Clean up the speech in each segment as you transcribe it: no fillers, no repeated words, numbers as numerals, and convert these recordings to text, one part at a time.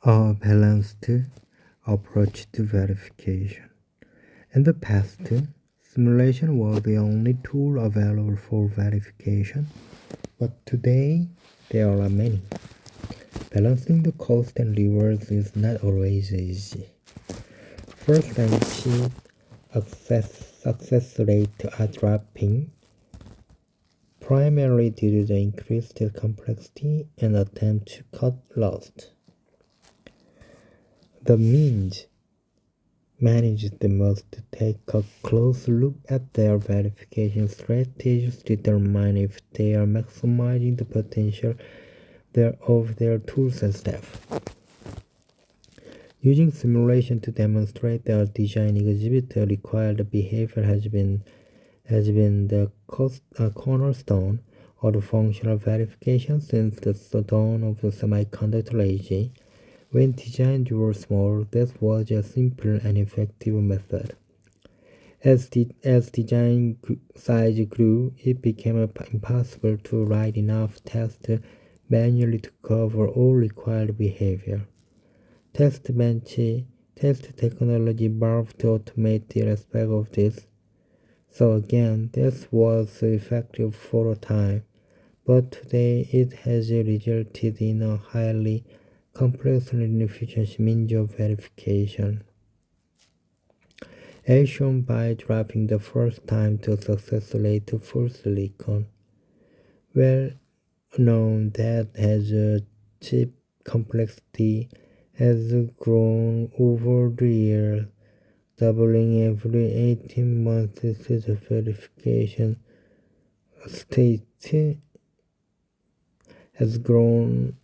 A balanced approach to verification. In the past, simulation was the only tool available for verification, but today there are many. Balancing the cost and rewards is not always easy. First and cheap success rates are dropping, primarily due to the increased complexity and attempt to cut loss. The means managers must take a close look at their verification strategies to determine if they are maximizing the potential of their tools and staff. Using simulation to demonstrate their design exhibit required behavior has been the cornerstone of the functional verification since the dawn of the semiconductor age. When designs were small, this was a simple and effective method. As design size grew, it became impossible to write enough tests manually to cover all required behavior. Test technology evolved to automate the aspect of this. So again, this was effective for a time, but today it has resulted in a highly complex and inefficient means of verification. As shown by dropping the first time to success rate to full silicon. Well known that has a chip complexity has grown over the years, doubling every 18 months. The verification state has grown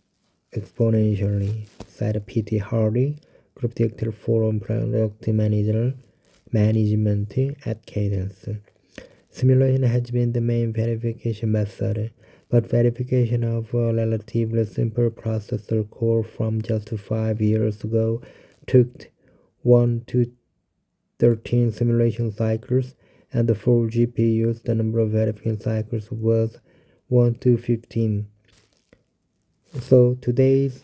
exponentially, said P.T. Hardy, Group Director for Product Management at Cadence. Simulation has been the main verification method, but verification of a relatively simple processor core from just 5 years ago took 1 to 13 simulation cycles, and for GPUs the number of verification cycles was 1 to 15. So today's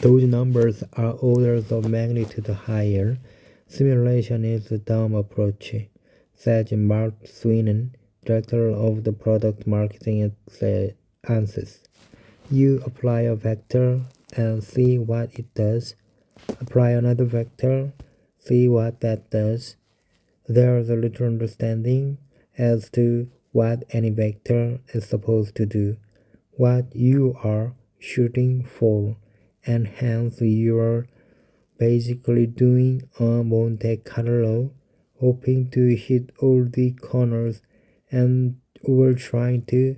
those numbers are orders of magnitude higher. Simulation is a dumb approach, said Mark Sweeney, director of the product marketing at ANSYS. You apply a vector and see what it does. Apply another vector, see what that does. There is a little understanding as to what any vector is supposed to do, what you are shooting for, and hence you are basically doing a Monte Carlo, hoping to hit all the corners, and we're trying to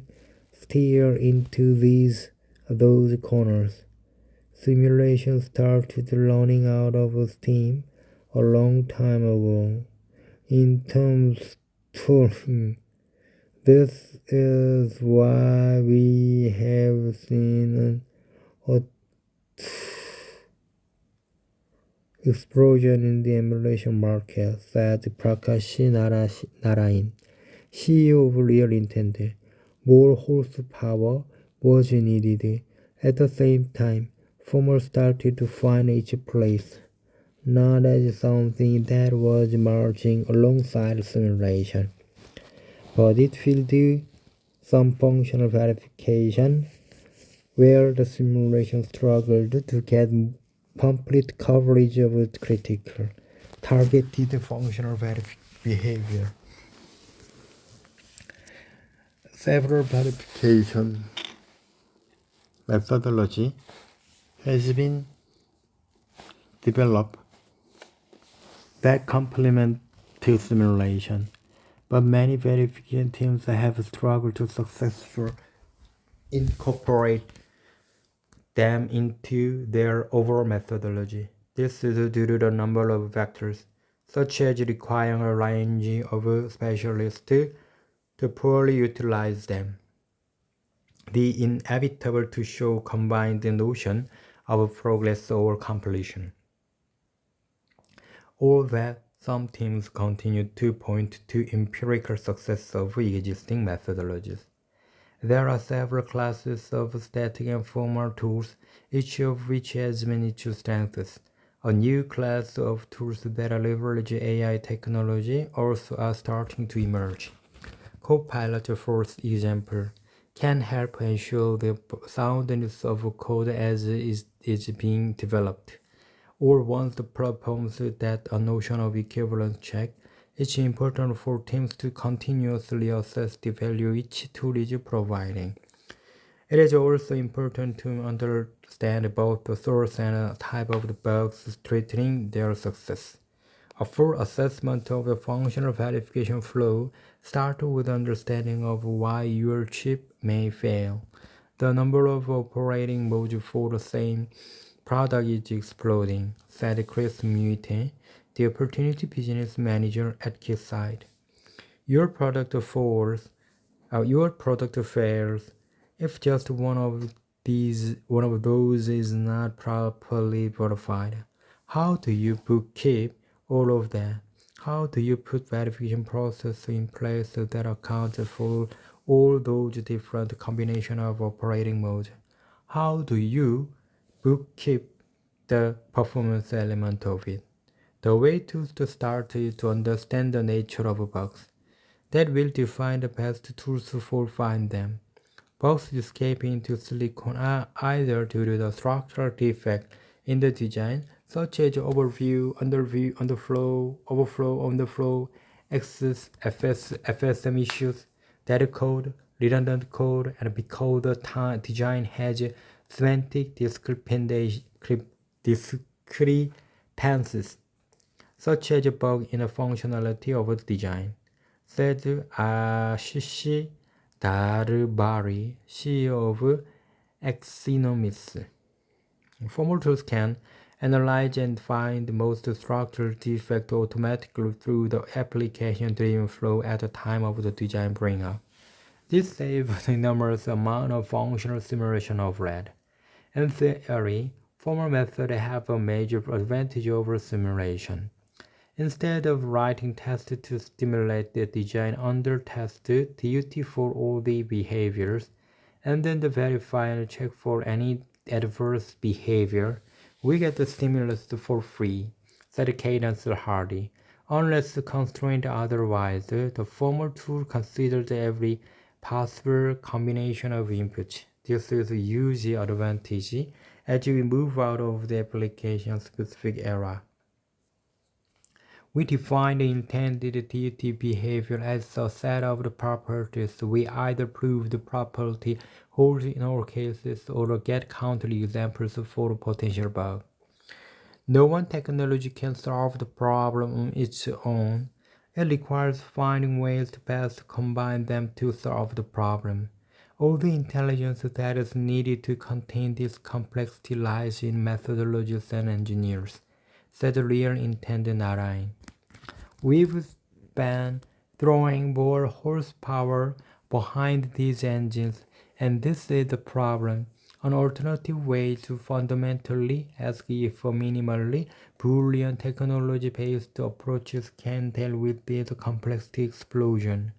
steer into those corners. Simulation started running out of steam a long time ago. In terms of this is why we have seen an explosion in the emulation market, said Prakash Narayan, CEO of Real Intent. More horsepower was needed. At the same time, farmers started to find its place, not as something that was marching alongside simulation, but it filled some functional verification where the simulation struggled to get complete coverage of critical, targeted functional behavior. Several verification methodology has been developed that complement to simulation, but many verification teams have struggled to successfully incorporate them into their overall methodology. This is due to the number of factors, such as requiring a range of specialists to poorly utilize them. The inevitable to show combined notion of progress or completion. All that some teams continue to point to empirical success of existing methodologies. There are several classes of static and formal tools, each of which has many true strengths. A new class of tools that leverage AI technology also are starting to emerge. Copilot, for example, can help ensure the soundness of code as is being developed. Or once the performs that a notion of equivalence check, it's important for teams to continuously assess the value each tool is providing. It is also important to understand both the source and type of the bugs threatening their success. A full assessment of the functional verification flow starts with understanding of why your chip may fail. The number of operating modes for the same product is exploding, said Chris Muite, the opportunity business manager at Keysight. Your product fails if just one of those is not properly verified. How do you bookkeep all of that? How do you put verification process in place that accounts for all those different combinations of operating modes? How do you bookkeep the performance element of it? The way to start is to understand the nature of bugs. That will define the best tools for find them. Bugs escape into silicon are either due to the structural defect in the design, such as overview, underflow, overflow, underflow, excess FSM issues, dead code, redundant code, and because the design has semantic discrepancies, such as a bug in the functionality of the design, said Ashish Darbari, CEO of Exynomis. Formal tools can analyze and find the most structural defect automatically through the application-driven flow at the time of the design bring-up. This saves an enormous amount of functional simulation overhead. In theory, formal methods have a major advantage over simulation. Instead of writing tests to stimulate the design under test duty for all the behaviors, and then verify and check for any adverse behavior, we get the stimulus for free, said Cadence Hardy. Unless constrained otherwise, the formal tool considers every possible combination of inputs. This is a huge advantage as we move out of the application-specific era. We define the intended duty behavior as a set of the properties. We either prove the property holds in all cases or get counterexamples for a potential bug. No one technology can solve the problem on its own. It requires finding ways to best combine them to solve the problem. All the intelligence that is needed to contain this complexity lies in methodologists and engineers, said real intended Narayan. We've been throwing more horsepower behind these engines, and this is the problem. An alternative way to fundamentally ask if a minimally Boolean technology-based approaches can deal with this complexity explosion.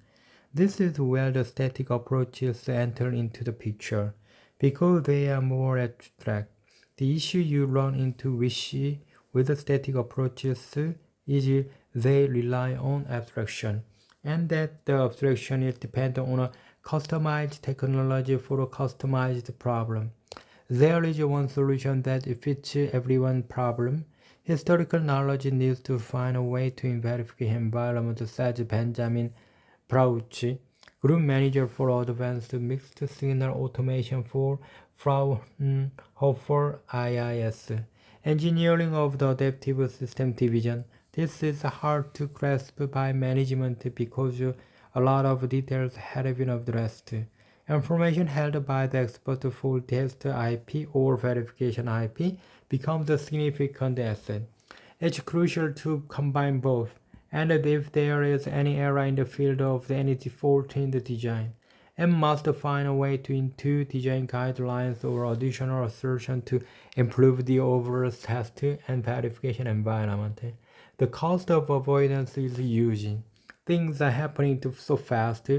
This is where the static approaches enter into the picture, because they are more abstract. The issue you run into with the static approaches is they rely on abstraction, and that the abstraction is dependent on a customized technology for a customized problem. There is one solution that fits everyone's problem. Historical knowledge needs to find a way to verify environment, says Benjamin Brauch, Group Manager for Advanced Mixed Signal Automation for Fraunhofer IIS, Engineering of the Adaptive System Division. This is hard to grasp by management because a lot of details have been addressed. Information held by the expert for test IP or verification IP becomes a significant asset. It's crucial to combine both, and if there is any error in the field of any default in the design, it must find a way to into design guidelines or additional assertion to improve the overall test and verification environment. The cost of avoidance is huge. Things are happening so fast,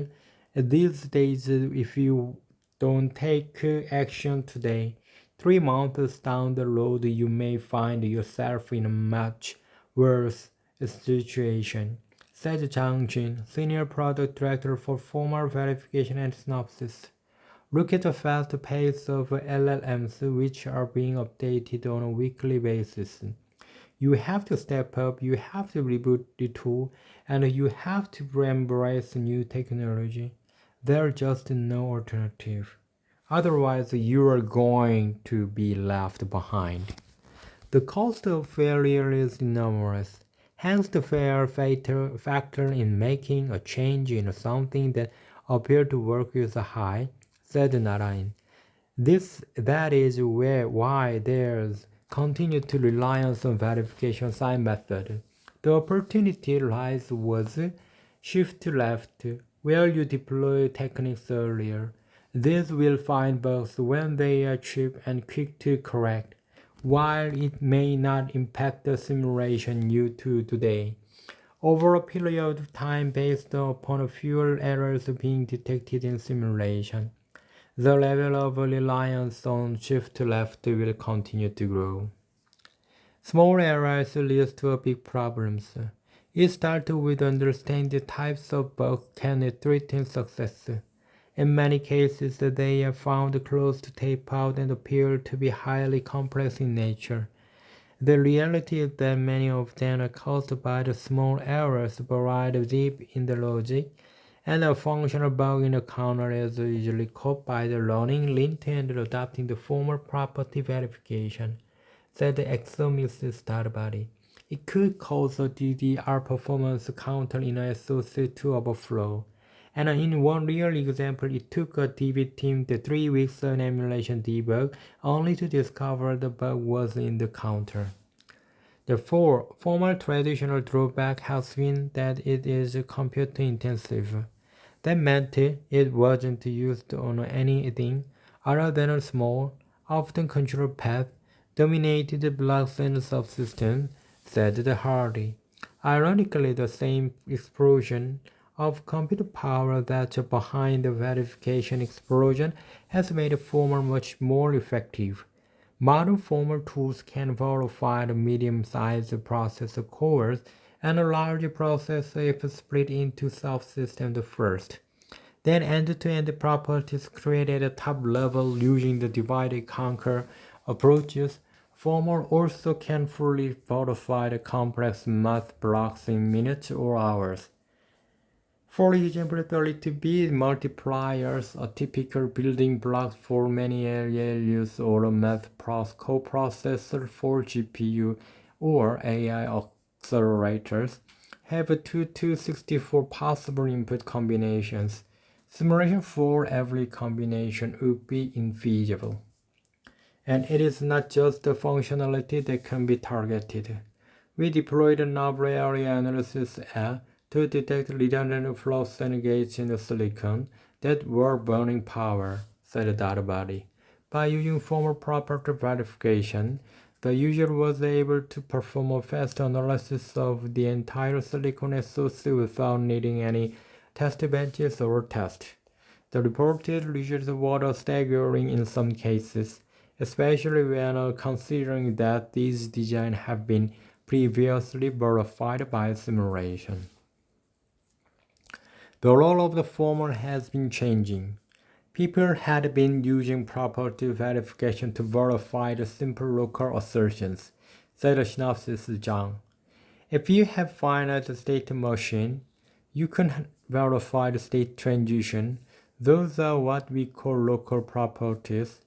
These days, if you don't take action today, 3 months down the road, you may find yourself in a much worse situation, said Zhang Jun, Senior Product Director for Formal Verification and Synopsis. Look at the fast pace of LLMs, which are being updated on a weekly basis. You have to step up, you have to reboot the tool, and you have to embrace new technology. There's just no alternative. Otherwise, you are going to be left behind. The cost of failure is enormous. Hence, the fear factor in making a change in something that appeared to work is high, said Narayan. That is why there's continued to reliance on verification sign method. The opportunity lies with shift left, where you deploy techniques earlier. These will find bugs when they are cheap and quick to correct, while it may not impact the simulation you do today. Over a period of time based upon fewer errors being detected in simulation, the level of reliance on shift left will continue to grow. Small errors lead to big problems. It starts with understanding the types of bugs can threaten success. In many cases, they are found close to tape out and appear to be highly complex in nature. The reality is that many of them are caused by the small errors buried deep in the logic, and a functional bug in a counter is usually caught by the learning lint and adopting the formal property verification, said the Exomys start body. It could cause a DDR performance counter in a SoC to overflow. And in one real example, it took a DB team 3 weeks of emulation debug only to discover the bug was in the counter. The formal traditional drawback has been that it is computer intensive. That meant it wasn't used on anything other than a small, often controlled path, dominated blocks and subsystems, said Hardy. Ironically, the same explosion of computer power that's behind the verification explosion has made formal much more effective. Modern formal tools can verify the medium-sized processor cores and a large processor if split into subsystems first. Then end-to-end properties created at top level using the divide-and-conquer approaches. Formal also can fully verify the complex math blocks in minutes or hours. For example, 32-bit multipliers, a typical building block for many ALUs or a math coprocessor for GPU or AI accelerators, have 2 to 64 possible input combinations. Simulation for every combination would be infeasible. And it is not just the functionality that can be targeted. We deployed a novel area analysis app to detect redundant flux and gates in the silicon that were burning power, said Databody. By using formal property verification, the user was able to perform a fast analysis of the entire silicon SoC without needing any test benches or tests. The reported results were staggering in some cases, especially when considering that these designs have been previously verified by simulation. The role of the former has been changing. People had been using property verification to verify the simple local assertions, said Synopsis Zhang. If you have finite state machine, you can verify the state transition. Those are what we call local properties.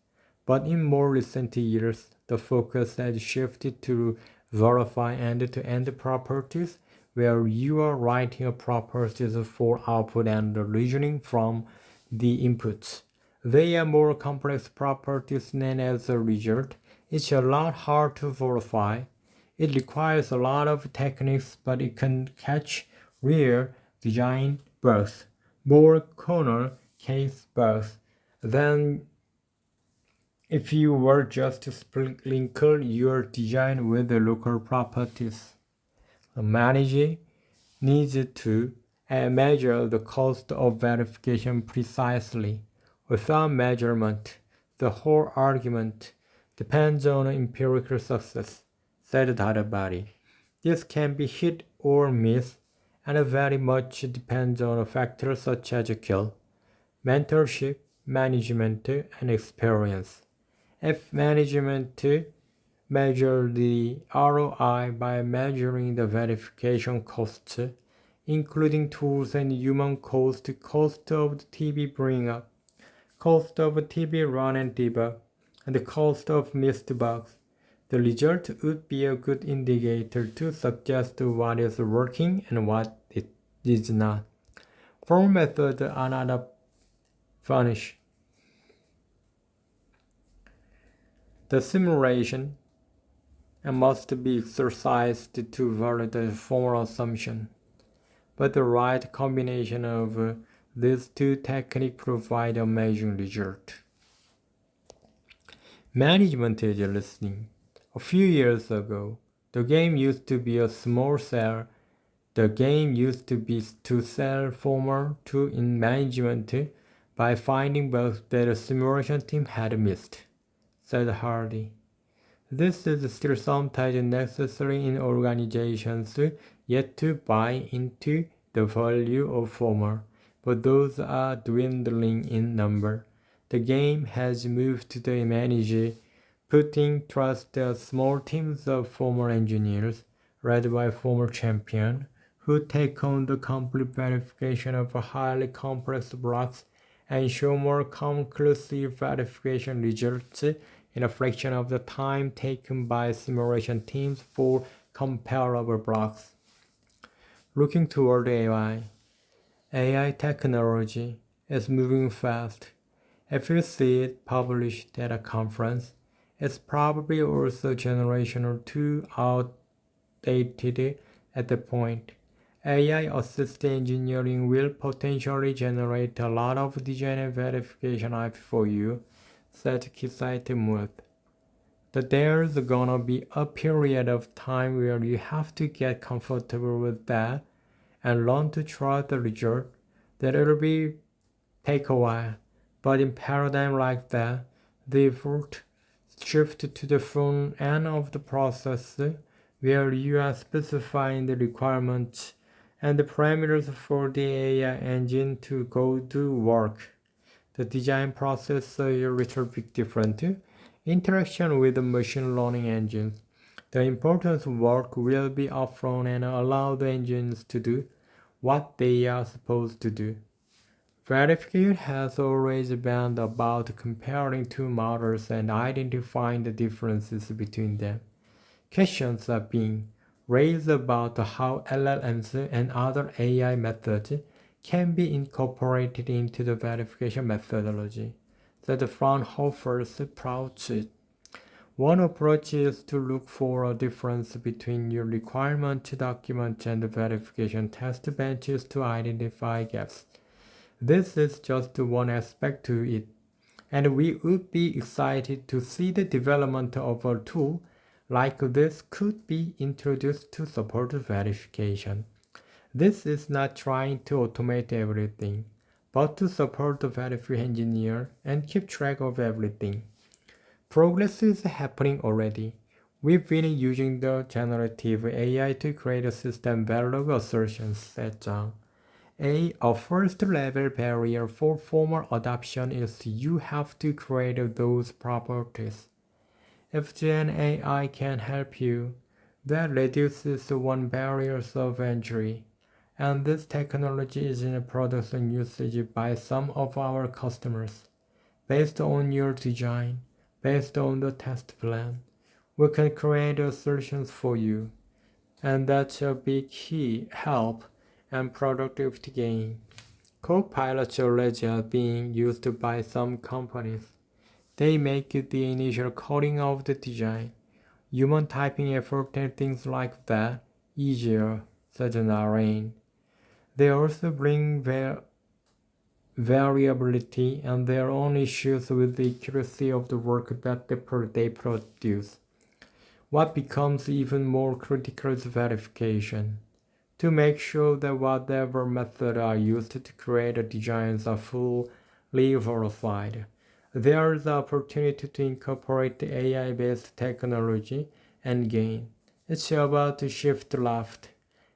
But in more recent years, the focus has shifted to verify end-to-end properties, where you are writing properties for output and reasoning from the inputs. They are more complex properties, and as a result, it's a lot hard to verify. It requires a lot of techniques, but it can catch rare design bugs, more corner case bugs than if you were just to sprinkle your design with the local properties. A manager needs to and measure the cost of verification precisely. Without measurement, the whole argument depends on empirical success, said Dharabari. This can be hit or miss, and very much depends on factors such as skill, mentorship, management, and experience. If management measure the ROI by measuring the verification costs, including tools and human cost of the TB bring up, cost of TB run and debug, and the cost of missed bugs. The result would be a good indicator to suggest what is working and what it is not. Formal methods are not a punish. The simulation must be exercised to validate formal assumption. But the right combination of these two techniques provide a amazing result. Management is listening. A few years ago, the game used to be a small cell. The game used to be to sell former to in management by finding bugs that the simulation team had missed, said Hardy. This is still sometimes necessary in organizations yet to buy into the value of former, but those are dwindling in number. The game has moved to the manager, putting trust in small teams of former engineers, led by former champion, who take on the complete verification of highly complex blocks and show more conclusive verification results in a fraction of the time taken by simulation teams for comparable blocks. Looking toward AI technology is moving fast. If you see it published at a conference, it's probably also a generation or two outdated at the point. AI-assisted engineering will potentially generate a lot of design and verification IP for you, said Kisite Muth. That there's gonna be a period of time where you have to get comfortable with that and learn to trust the result. That it'll take a while, but in paradigm like that, the effort shift to the front end of the process where you are specifying the requirements and the parameters for the AI engine to go do work. The design process is a little bit different. Interaction with the machine learning engines. The important work will be upfront and allow the engines to do what they are supposed to do. Verification has always been about comparing two models and identifying the differences between them. Questions are being raised about how LLMs and other AI methods can be incorporated into the verification methodology, said Fraunhofer's approach. One approach is to look for a difference between your requirement document and the verification test benches to identify gaps. This is just one aspect to it, and we would be excited to see the development of a tool like this could be introduced to support verification. This is not trying to automate everything, but to support the verification engineer and keep track of everything. Progress is happening already. We've been using the generative AI to create a system Verilog assertions, said Zhang. A first level barrier for formal adoption is you have to create those properties. If Gen AI can help you, that reduces one barrier of entry, and this technology is in production usage by some of our customers. Based on your design, based on the test plan, we can create solutions for you, and that's a big key help and productivity gain. Copilots already are being used by some companies. They make the initial coding of the design, human typing effort and things like that easier, said Narain. They also bring variability and their own issues with the accuracy of the work that they produce. What becomes even more critical is verification. to make sure that whatever methods are used to create the designs are fully verified. There is the opportunity to incorporate the AI-based technology and gain. It's about to shift left.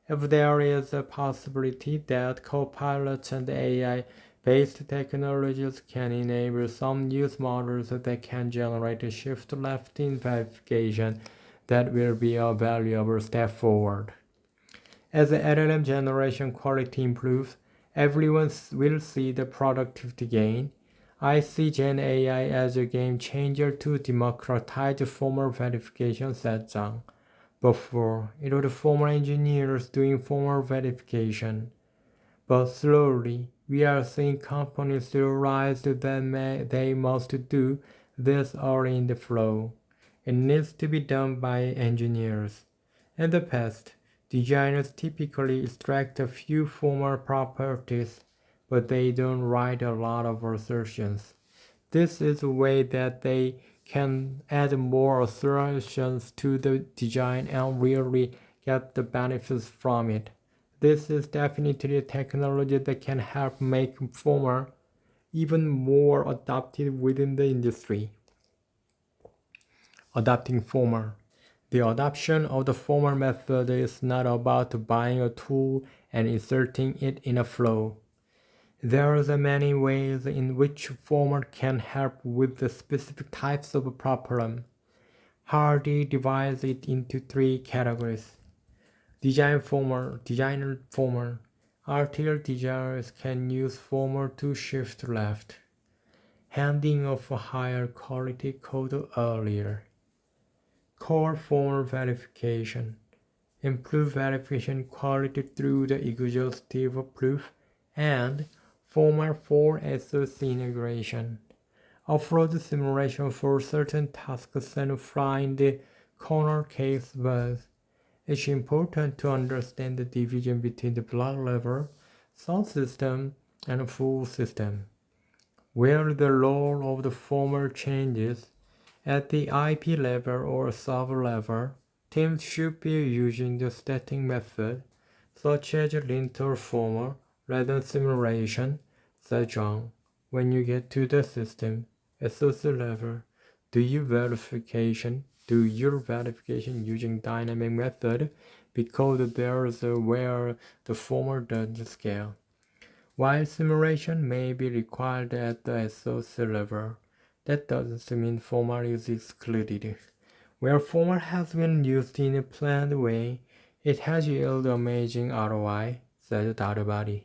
If there is a possibility that copilots and AI-based technologies can enable some use models that can generate a shift left in verification, that will be a valuable step forward. As the LLM generation quality improves, everyone will see the productivity gain. I see Gen AI as a game changer to democratize formal verification, said Zhang. Before, it was former engineers doing formal verification. But slowly, we are seeing companies realize that they must do this early in the flow. It needs to be done by engineers. In the past, designers typically extract a few formal properties, but they don't write a lot of assertions. This is a way that they can add more assertions to the design and really get the benefits from it. This is definitely a technology that can help make formal even more adopted within the industry. Adopting formal. The adoption of the formal method is not about buying a tool and inserting it in a flow. There are many ways in which formal can help with the specific types of problem. Hardy divides it into three categories. Designer formal. RTL designers can use formal to shift left, handing off higher quality code earlier. Core formal verification. Improve verification quality through the exhaustive proof and formal for SoC integration. Off-road simulation for certain tasks and find the corner case bus. It's important to understand the division between the block level, subsystem, and full system. Where the role of the former changes, at the IP level or server level, teams should be using the static method, such as linter former rather than simulation, said Zhang. When you get to the system, SoC level, do your verification using dynamic method, because there's where the former doesn't scale. While simulation may be required at the SoC level, that doesn't mean formal is excluded. Where formal has been used in a planned way, it has yielded amazing ROI, said Databody.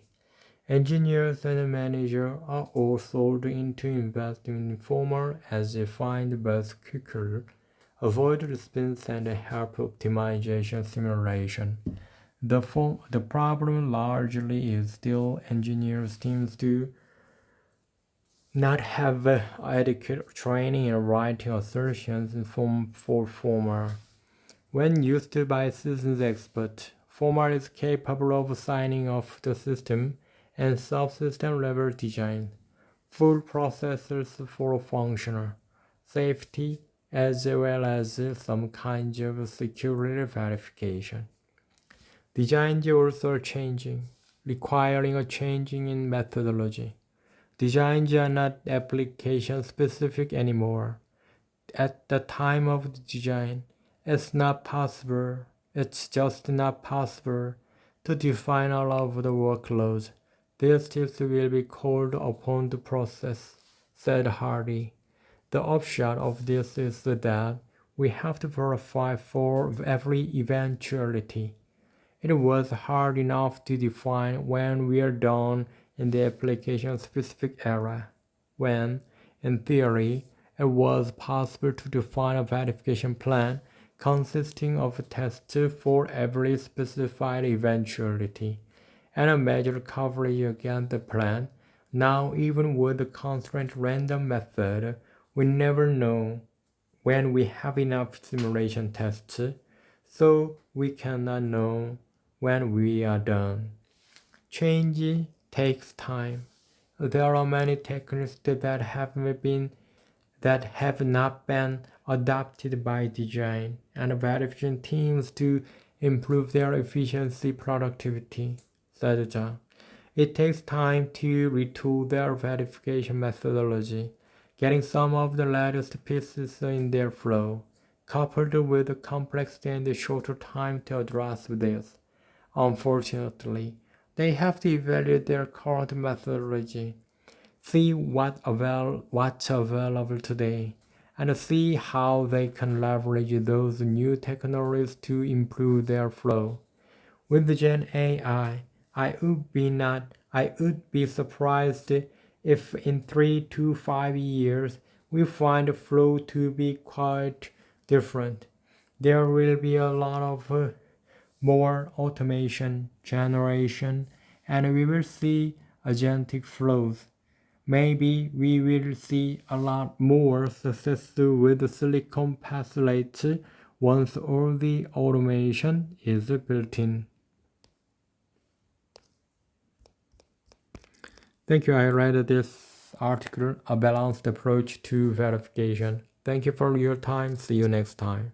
Engineers and managers are all sold into investing in formal as they find bus quicker, avoid spins and help optimization simulation. The problem largely is still engineers teams do not have adequate training in writing assertions for formal. When used by systems experts, formal is capable of signing off the system and subsystem level design, full processors for functional safety, as well as some kinds of security verification. Designs also are changing, requiring a changing in methodology. Designs are not application specific anymore. At the time of the design, it's just not possible to define all of the workloads. These tips will be called upon to process, said Hardy. The upshot of this is that we have to verify for every eventuality. It was hard enough to define when we are done in the application-specific era, when, in theory, it was possible to define a verification plan consisting of tests for every specified eventuality and a measured coverage against the plan. Now, even with the constraint random method, we never know when we have enough simulation tests, so we cannot know when we are done. Change takes time. There are many techniques that have not been adopted by design and verification teams to improve their efficiency productivity, said Zhang. It takes time to retool their verification methodology, getting some of the latest pieces in their flow, coupled with the complexity and the shorter time to address this. Unfortunately, they have to evaluate their current methodology, see what's available today, and see how they can leverage those new technologies to improve their flow. With Gen AI, I would be surprised if in 3 to 5 years we find the flow to be quite different. There will be a lot of more automation generation, and we will see agentic flows. Maybe we will see a lot more success with silicon Pathlet once all the automation is built in. Thank you. I read this article, A Balanced Approach to Verification. Thank you for your time. See you next time.